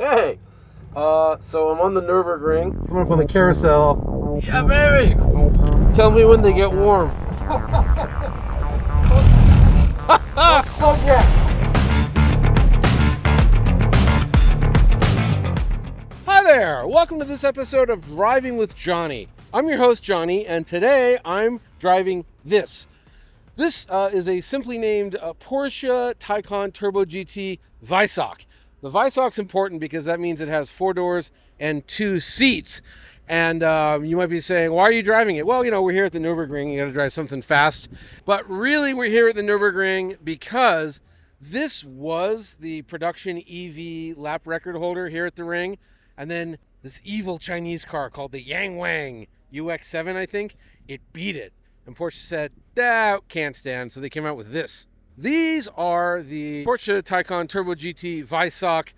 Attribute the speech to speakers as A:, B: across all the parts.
A: Hey, so I'm on the Nürburgring. Coming up on the carousel. Yeah, baby! Tell me when they get warm. Hi there! Welcome to this episode of Driving with Jonny. I'm your host, Jonny, and today I'm driving this. This is a simply named Porsche Taycan Turbo GT Weissach. The Weissach's important because that means it has 4 doors and 2 seats. And you might be saying, why are you driving it? Well, you know, we're here at the Nürburgring. You got to drive something fast. But really, we're here at the Nürburgring because this was the production EV lap record holder here at the ring. And then this evil Chinese car called the Yangwang UX7, I think, it beat it. And Porsche said, that can't stand. So they came out with this. These are the Porsche Taycan Turbo GT Weissach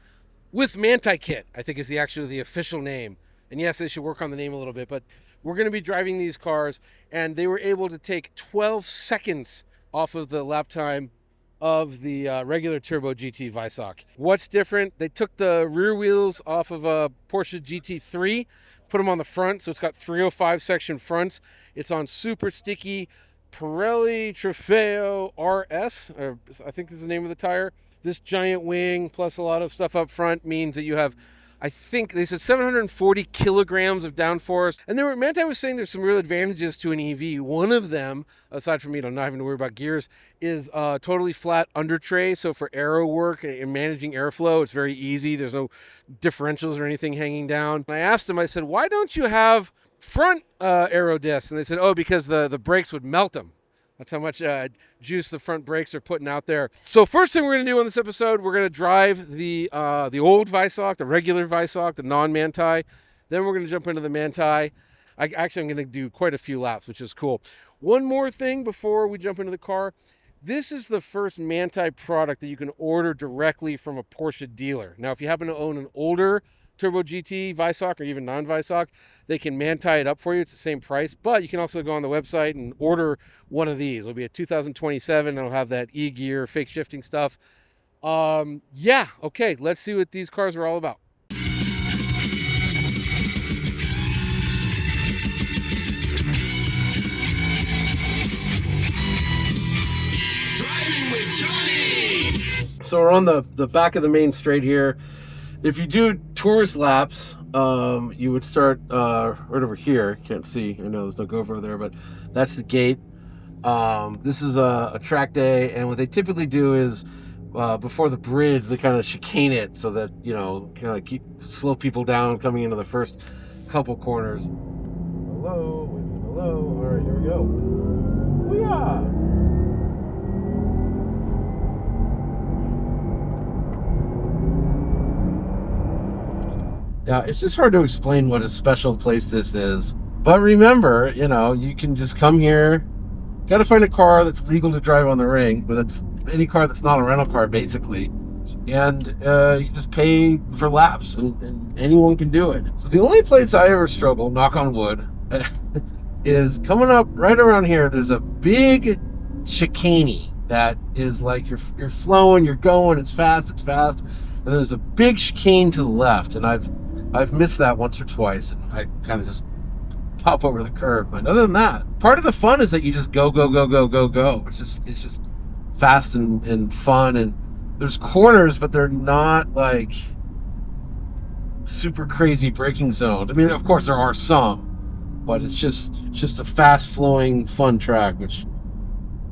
A: with Manthey Kit, I think is the official name. And yes, they should work on the name a little bit, but we're going to be driving these cars, and they were able to take 12 seconds off of the lap time of the regular Turbo GT Weissach. What's different? They took the rear wheels off of a Porsche GT3, put them on the front, so it's got 305 section fronts. It's on super sticky Pirelli Trofeo RS, or I think this is the name of the tire. This giant wing plus a lot of stuff up front means that you have, I think they said 740 kilograms of downforce. And Manthey was saying there's some real advantages to an EV. One of them, aside from not having to worry about gears, is totally flat under tray. So for aero work and managing airflow, it's very easy. There's no differentials or anything hanging down. And I asked them, I said, why don't you have front aero discs? And they said, oh, because the brakes would melt them. That's how much juice the front brakes are putting out there. So first thing we're going to do on this episode, we're going to drive the old Weissach, the regular Weissach, the non-Manthey. Then we're going to jump into the Manthey. I'm going to do quite a few laps, which is cool. One more thing before we jump into the car. This is the first Manthey product that you can order directly from a Porsche dealer. Now, if you happen to own an older Turbo GT Weissach or even non-Weissach, they can Manthey it up for you. It's the same price, but you can also go on the website and order one of these. It'll be a 2027. It'll have that e-gear, fake shifting stuff. Yeah, okay, let's see what these cars are all about. Driving with Jonny! So we're on the back of the main straight here. If you do tourist laps, you would start right over here. Can't see. I know there's no GoPro there, but that's the gate. This is a track day, and what they typically do is before the bridge, they kind of chicane it so that, you know, kind of slow people down coming into the first couple corners. Hello, hello. All right, here we go. Booyah! Yeah, it's just hard to explain what a special place this is. But remember, you know, you can just come here. Got to find a car that's legal to drive on the ring, but it's any car that's not a rental car, basically. And you just pay for laps, and anyone can do it. So the only place I ever struggle, knock on wood, is coming up right around here. There's a big chicane that is like you're flowing, you're going, it's fast. And there's a big chicane to the left, and I've missed that once or twice, and I kind of just pop over the curb. But other than that, part of the fun is that you just go. It's just fast and fun, and there's corners, but they're not like super crazy braking zones. I mean, of course there are some, but it's just a fast flowing, fun track, which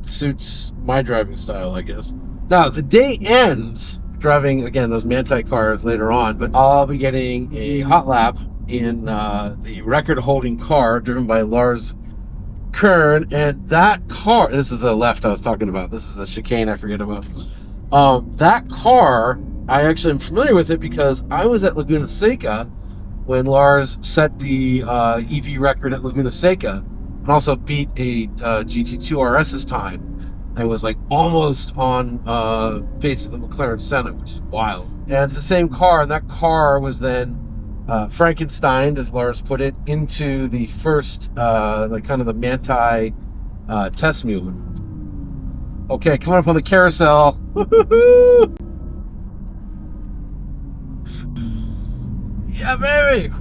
A: suits my driving style, I guess. Now the day ends driving, again, those Manthey cars later on, but I'll be getting a hot lap in the record-holding car driven by Lars Kern, and that car, this is the left I was talking about, this is the chicane I forget about. That car, I actually am familiar with it because I was at Laguna Seca when Lars set the EV record at Laguna Seca, and also beat a GT2 RS's time. I was like almost on pace of the McLaren Senna, which is wild. And it's the same car, and that car was then Frankenstein, as Lars put it, into the first like kind of the Manthey test mule. Okay, coming up on the carousel. Yeah, baby.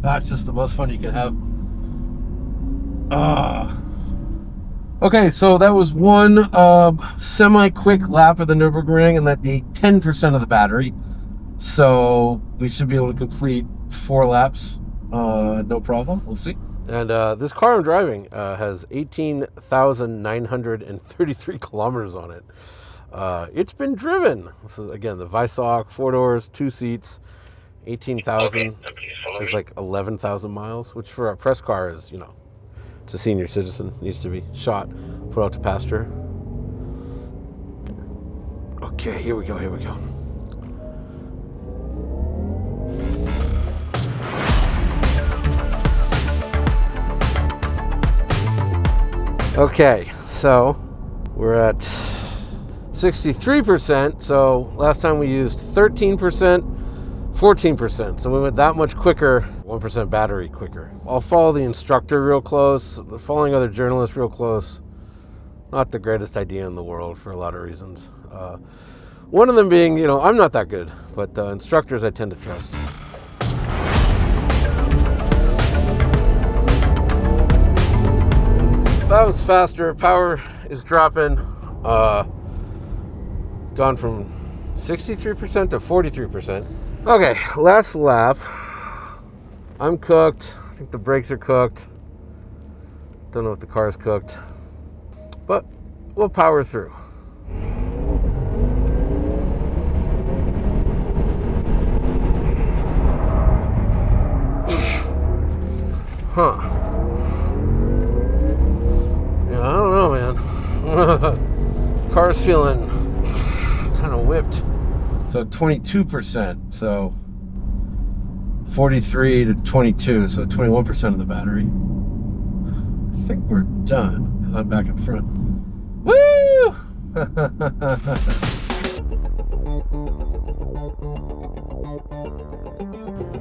A: That's just the most fun you can have. Okay, so that was one semi-quick lap of the Nürburgring, and that ate 10% of the battery. So we should be able to complete 4 laps, no problem. We'll see. And this car I'm driving has 18,933 kilometers on it. It's been driven. This is, again, the Weissach, 4 doors, 2 seats, 18,000. It's like 11,000 miles, which for a press car is, you know, it's a senior citizen, needs to be shot, put out to pasture. Okay, here we go, here we go. Okay, so we're at 63%. So last time we used 13%, 14%. So we went that much quicker, 1% battery quicker. I'll follow the instructor real close, following other journalists real close. Not the greatest idea in the world for a lot of reasons. One of them being, you know, I'm not that good, but instructors I tend to trust. That was faster. Power is dropping. Gone from 63% to 43%. Okay, last lap. I'm cooked. I think the brakes are cooked. Don't know if the car's cooked. But we'll power through. Huh. Yeah, I don't know, man. Car's feeling kind of whipped. So 22%, so 43 to 22, so 21% of the battery. I think we're done, because I'm back in front. Woo!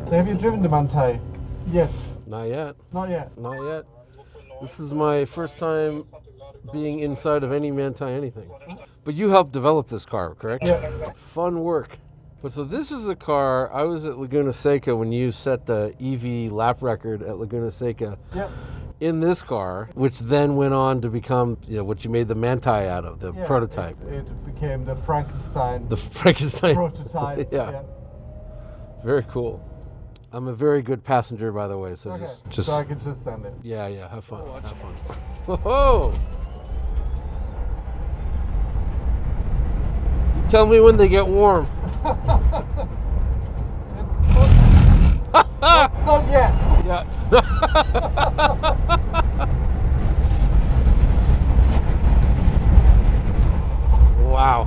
B: So have you driven the Manthey? Yes.
A: Not yet.
B: Not yet.
A: Not yet. This is my first time being inside of any Manthey anything. But you helped develop this car, correct?
B: Yeah.
A: Fun work. But so this is a car, I was at Laguna Seca when you set the EV lap record at Laguna Seca.
B: Yep.
A: In this car, which then went on to become, you know, what you made the Manthey out of, the prototype.
B: It became the Frankenstein.
A: The Frankenstein
B: prototype.
A: Yeah. Very cool. I'm a very good passenger, by the way, so
B: Okay.
A: just
B: So I can just stand it.
A: yeah, have fun. Have fun. Whoa! You tell me when they get warm.
B: Not yet.
A: Yeah. Wow.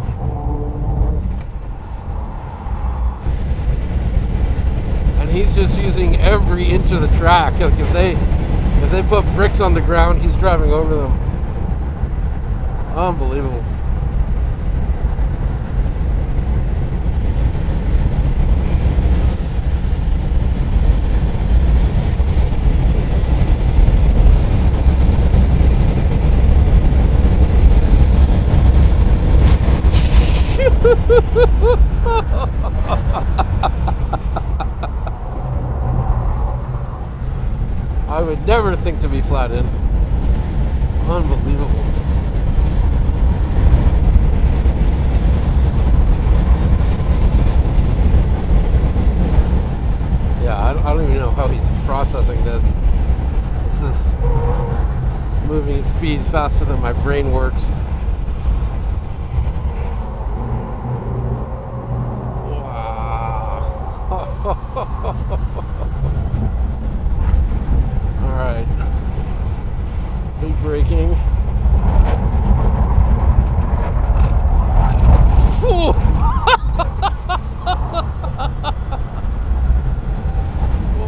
A: And he's just using every inch of the track. Like if they put bricks on the ground, he's driving over them. Unbelievable. I would never think to be flat in. Unbelievable. Yeah, I don't even know how he's processing this. This is moving at speeds faster than my brain works. All right, big braking.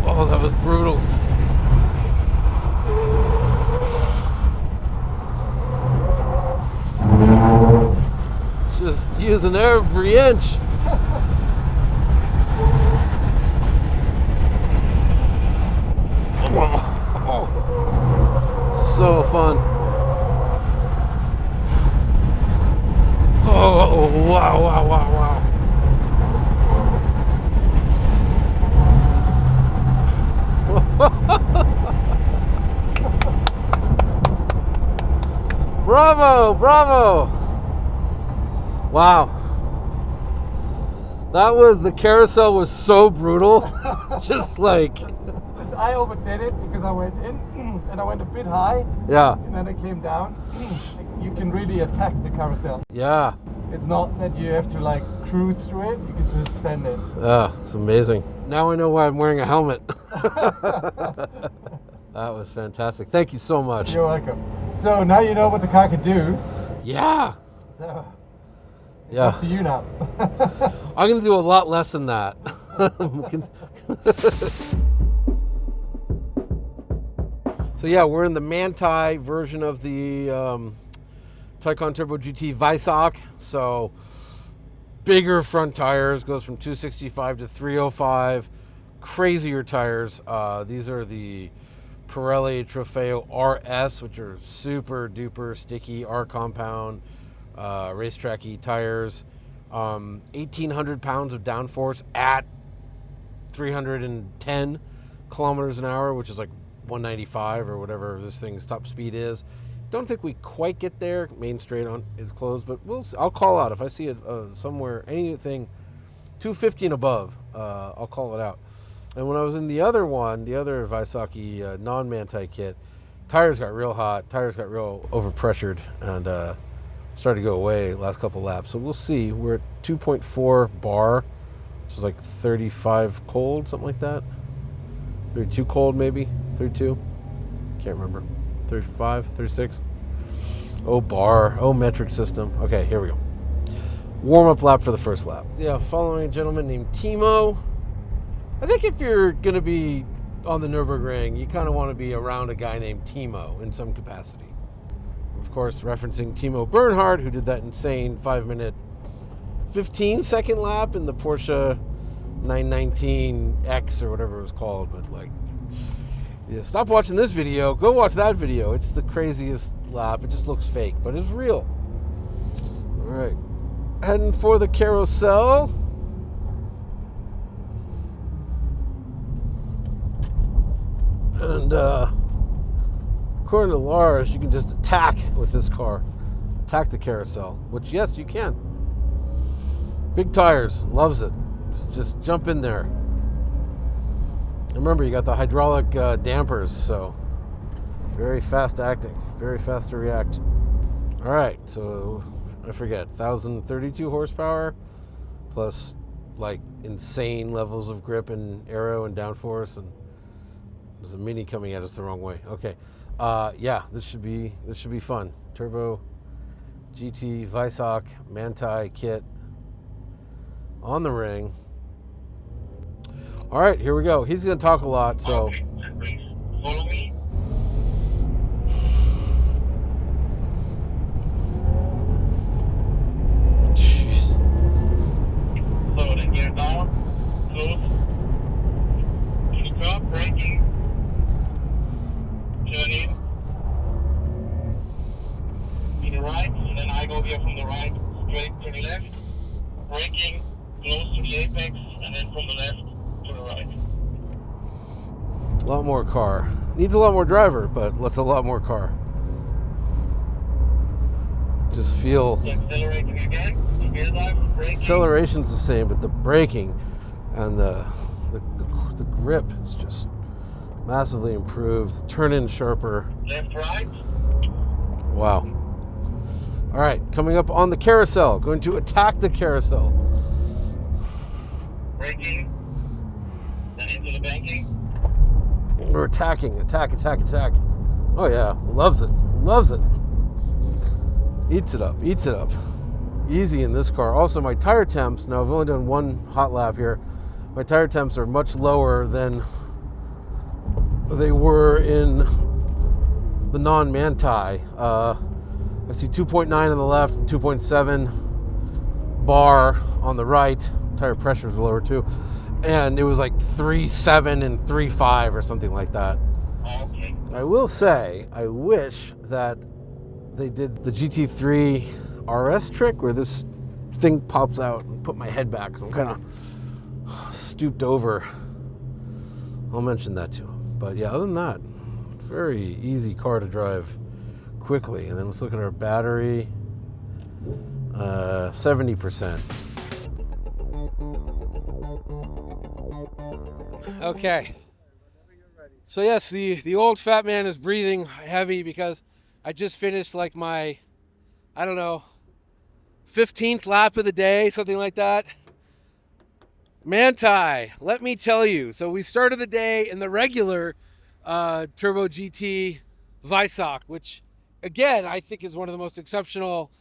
A: Oh, that was brutal. Just using every inch. So fun. Oh, wow, wow, wow, wow. Bravo, bravo. Wow. The carousel was so brutal. Just like.
B: I overdid it because I went in and I went a bit high.
A: Yeah.
B: And then I came down. You can really attack the carousel.
A: Yeah.
B: It's not that you have to like cruise through it. You can just stand it.
A: Yeah, it's amazing. Now I know why I'm wearing a helmet. That was fantastic. Thank you so much.
B: You're welcome. So now you know what the car can do.
A: Yeah.
B: So it's
A: Yeah.
B: up to you now.
A: I'm going to do a lot less than that. So yeah, we're in the Manthey version of the Taycan Turbo GT Weissach. So bigger front tires, goes from 265 to 305. Crazier tires. These are the Pirelli Trofeo RS, which are super duper sticky R compound racetracky tires. 1,800 pounds of downforce at 310 kilometers an hour, which is like 195 or whatever this thing's top speed is. Don't think we quite get there. Main straight on is closed, but I'll call out if I see it somewhere, anything 250 and above. I'll call it out. And when I was in the other one, the other Weissach non-Manthey kit, tires got real hot, tires got real overpressured, and started to go away last couple laps. So we'll see. We're at 2.4 bar, which is like 35 cold, something like that. 32 cold maybe, 32. Can't remember. 35, 36. Oh bar, oh metric system. Okay, here we go. Warm-up lap for the first lap. Yeah, following a gentleman named Timo. I think if you're going to be on the Nürburgring, you kind of want to be around a guy named Timo in some capacity. Of course, referencing Timo Bernhard, who did that insane 5-minute, 15-second lap in the Porsche 919X or whatever it was called. But like, yeah, stop watching this video. Go watch that video. It's the craziest lap. It just looks fake, but it's real. All right, heading for the carousel. And according to Lars, you can just attack with this car. Attack the carousel, which, yes, you can. Big tires, loves it. Just jump in there. And remember, you got the hydraulic dampers, so very fast acting, very fast to react. All right, so I forget, 1,032 horsepower plus like insane levels of grip and aero and downforce, and there's a Mini coming at us the wrong way. Okay, yeah, this should be fun. Turbo GT Weissach Manthey Kit on the ring. All right, here we go. He's going to talk a lot, so.
C: Okay, please follow me.
A: Jeez.
C: So the gear down, close. To the curb, braking. Turn in. To the right, and then I go here from the right, straight to the left. Braking, close to the apex, and then from the left to the right.
A: A lot more car. Needs a lot more driver, but let's a lot more car. Just feel.
C: Accelerating again. Gear drive, braking.
A: Acceleration's the same, but the braking and the grip is just massively improved. Turn in sharper.
C: Left, right.
A: Wow. All right, coming up on the carousel. Going to attack the carousel.
C: Braking. Then into the banking.
A: We're attacking. Attack. Oh yeah, loves it. Eats it up. Easy in this car. Also, my tire temps, now I've only done one hot lap here. My tire temps are much lower than they were in the non-Manthey. I see 2.9 on the left and 2.7 bar on the right. Tire pressures are lower too. And it was like 3.7 and 3.5 or something like that.
C: Okay.
A: I will say, I wish that they did the GT3 RS trick where this thing pops out and put my head back. So I'm kind of stooped over. I'll mention that to him. But yeah, other than that, very easy car to drive quickly. And then let's look at our battery. 70%. Okay. So yes, the old fat man is breathing heavy because I just finished like my, I don't know, 15th lap of the day, something like that. Manthey, let me tell you. So we started the day in the regular Turbo GT Weissach, which again, I think is one of the most exceptional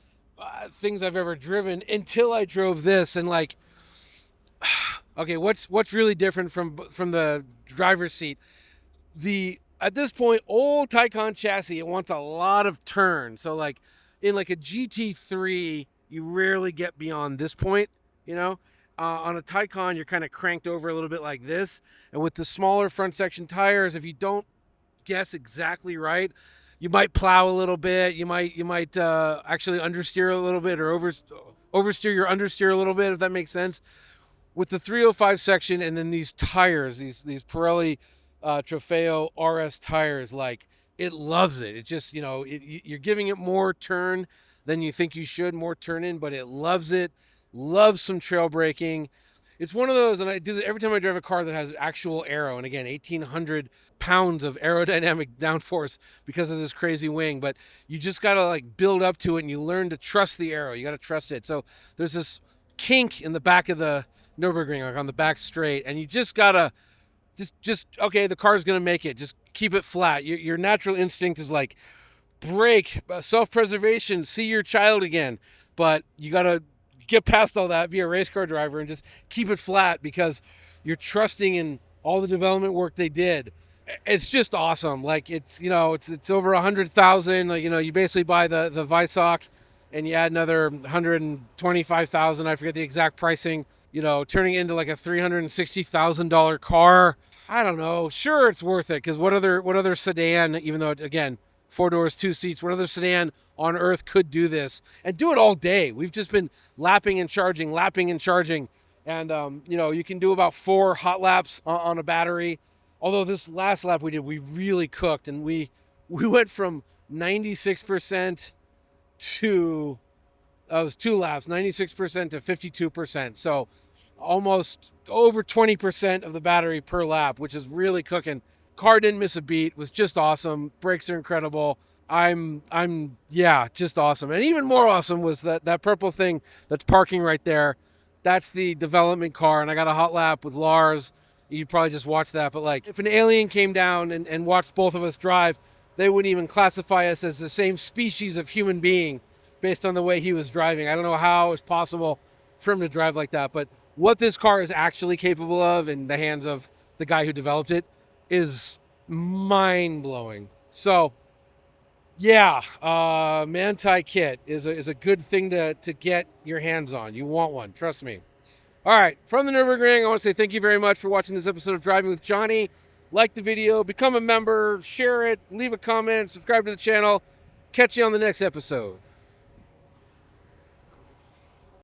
A: things I've ever driven until I drove this. And like, okay, what's really different from the driver's seat? At this point, old Taycan chassis, it wants a lot of turn. So like in like a GT3, you rarely get beyond this point, you know. On a Taycan, you're kind of cranked over a little bit like this. And with the smaller front section tires, if you don't guess exactly right, you might plow a little bit. You might actually understeer a little bit, or oversteer your understeer a little bit, if that makes sense. With the 305 section, and then these tires, these Pirelli Trofeo RS tires, like it loves it. It just, you know, you're giving it more turn than you think you should, more turn in, but it loves it. Loves some trail braking. It's one of those, and I do this every time I drive a car that has actual aero. And again, 1,800 pounds of aerodynamic downforce because of this crazy wing. But you just got to like build up to it, and you learn to trust the aero. You got to trust it. So there's this kink in the back of the Nürburgring, like on the back straight, and you just got to just okay, the car's going to make it. Just keep it flat. Your natural instinct is like brake, self-preservation, see your child again. But you got to get past all that, be a race car driver, and just keep it flat because you're trusting in all the development work they did. It's just awesome. Like it's, you know, it's over 100,000. Like, you know, you basically buy the Weissach and you add another 125,000. I forget the exact pricing, you know, turning it into like a $360,000 car. I don't know. Sure, it's worth it because what other sedan, even though again, 4 doors, 2 seats, what other sedan on earth could do this and do it all day? We've just been lapping and charging. And, you know, you can do about 4 hot laps on a battery. Although this last lap we did, we really cooked, and we went from 96% to, it was 2 laps, 96% to 52%. So almost over 20% of the battery per lap, which is really cooking. Car didn't miss a beat, was just awesome. Brakes are incredible. Yeah, just awesome. And even more awesome was that purple thing that's parking right there. That's the development car, and I got a hot lap with Lars. You'd probably just watch that, but like if an alien came down and watched both of us drive, they wouldn't even classify us as the same species of human being based on the way he was driving. I don't know how it's possible for him to drive like that, but what this car is actually capable of in the hands of the guy who developed it is mind-blowing. So yeah, Manthey Kit is a good thing to get your hands on. You want one, trust me. All right, from the Nürburgring, I want to say thank you very much for watching this episode of Driving with Jonny. Like the video, become a member, share it, leave a comment, subscribe to the channel. Catch you on the next episode.